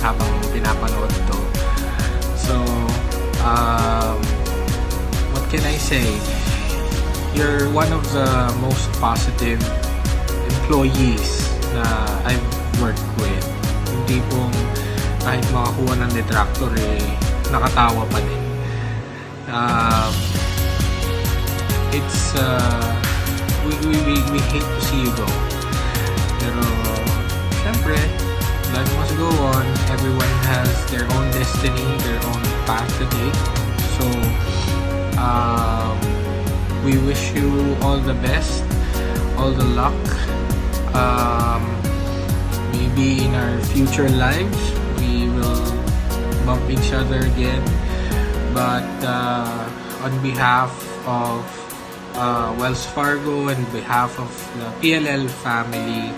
habang pinapanood to. So, what can I say? You're one of the most positive employees na I've worked with. Yung tipong kahit makakuha ng detractor nakatawa pa din. It's we hate to see you go. Pero syempre, life must go on. Everyone has their own destiny, their own path to take. So we wish you all the best, all the luck. Maybe in our future lives we will bump each other again. But on behalf of Wells Fargo and behalf of the PLL family,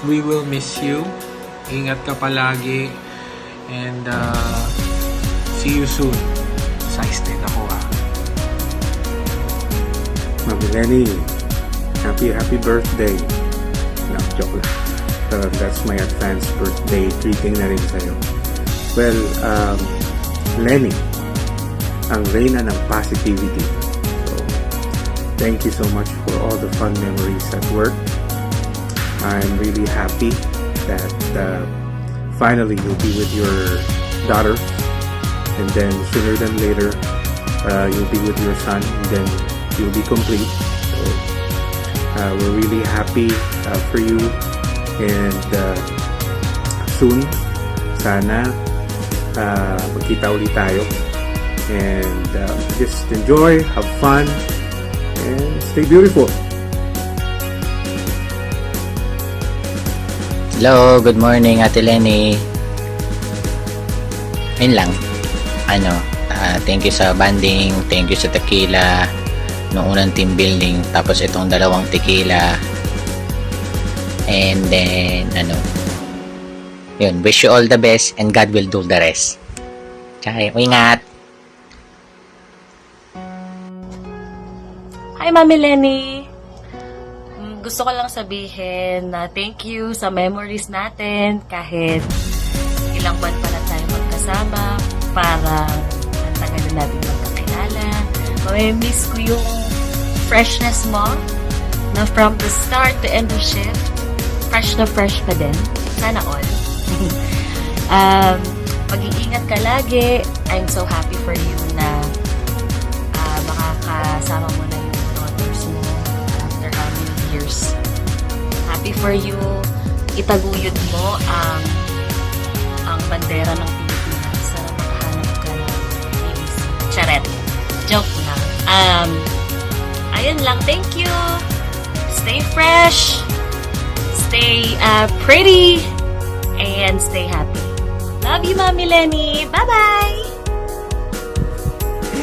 we will miss you. Ingat ka palagi and see you soon. Size din ako Mami Lenny, happy birthday. No, joke lang. That's my advanced birthday greeting na rin sa'yo. Well, Lenny, ang reyna ng positivity. So, thank you so much for all the fun memories at work. I'm really happy that finally you'll be with your daughter, and then sooner than later you'll be with your son, and then you'll be complete. So we're really happy for you, and soon sana magkita ulit tayo, and just enjoy, have fun, and stay beautiful. Hello, good morning Ate Lenny. Ayun lang. Thank you sa banding, thank you sa tequila, nung unang team building, tapos itong dalawang tequila. And then, yun, wish you all the best and God will do the rest. Tsaka, ingat! Hi, Mami Lenny! Gusto ko lang sabihin na thank you sa memories natin kahit ilang buwan pa lang tayo magkasama. Parang ang tagal na natin magkakilala. Miss ko yung freshness mo na from the start to end of shift, fresh na fresh pa din. Sana all. Mag-iingat ka lagi. I'm so happy for you na makakasama mo na yung daughters mo after how many years. Happy for you. Itaguyod mo ang bandera ng Pilipinas. Sana makahanap ka ng ABC. Charet. Joke lang. Ayun lang. Thank you. Stay fresh. Stay pretty. And stay happy. Love you, Mami Lenny. Bye-bye!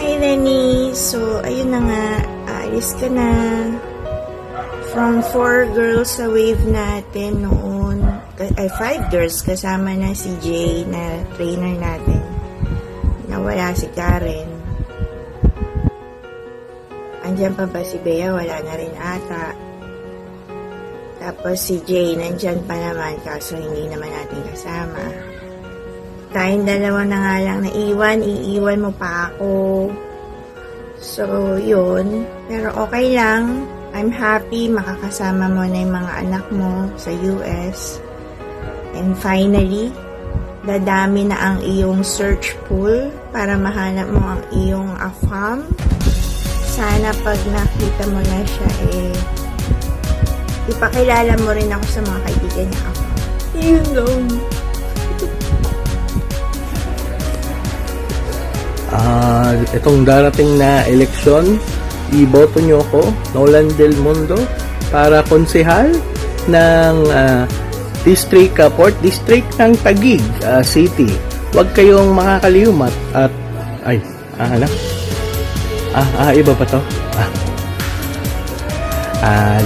Hi, Lenny. So, ayun na nga. Alis ka na. From 4 girls sa wave natin noon. 5 girls. Kasama na si Jay na trainer natin. Nawala si Karen. Andyan pa ba si Bea? Wala na rin ata. Tapos si Jay, nandyan pa naman, kaso hindi naman natin kasama. Tayong dalawa na nga lang naiwan, iiwan mo pa ako. So, yun. Pero okay lang. I'm happy makakasama mo na yung mga anak mo sa US. And finally, dadami na ang iyong search pool para mahanap mo ang iyong AFAM. Sana pag nakita mo na siya, ipakilala mo rin ako sa mga kaibigan niya ako. Yun lang. Itong darating na eleksyon, iboto nyo ako, Nolan Del Mundo, para konsehal ng District, 4th District ng Taguig City. Huwag kayong makakaliumat at iba pa to?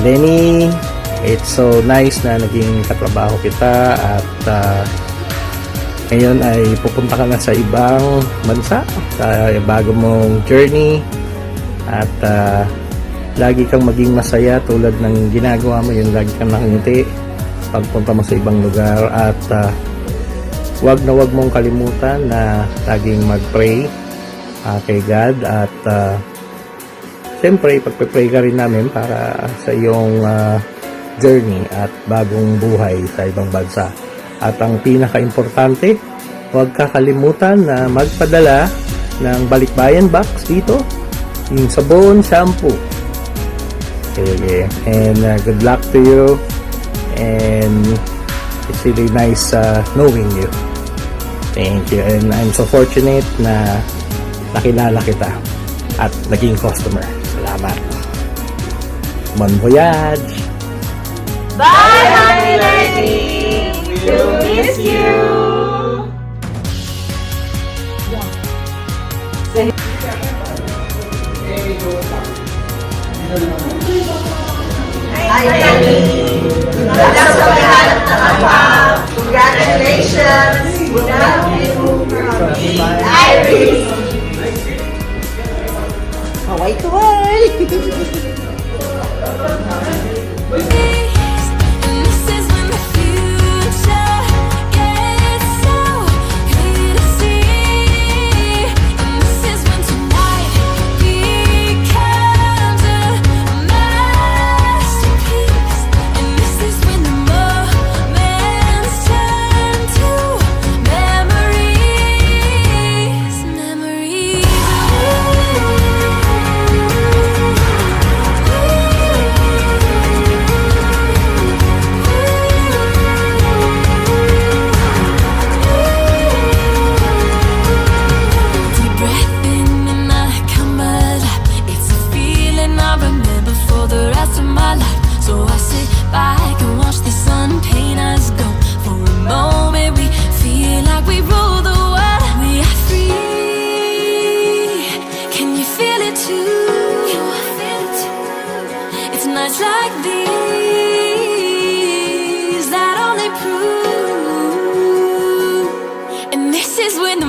Lenny, it's so nice na naging katrabaho kita at ngayon ay pupunta ka na sa ibang bansa sa bago mong journey at lagi kang maging masaya tulad ng ginagawa mo, yung lagi kang nakangiti pagpunta mo sa ibang lugar. At wag mong kalimutan na laging mag-pray kay God. At siyempre pagpe-pray ka rin namin para sa iyong journey at bagong buhay sa ibang bansa. At ang pinaka-importante, huwag kakalimutan na magpadala ng balikbayan box dito, yung sabon, shampoo. Okay. And good luck to you, and it's really nice knowing you. Thank you, and I'm so fortunate na nakilala kita at naging customer. Salamat. Bon voyage! Bye, Happy Lenny! We'll miss you! Hi, Lenny! Magandang sa paghahanap ng apaw! Congratulations! Love you from me, Iris! Kaway-kaway! Nights like these that only prove, and this is when the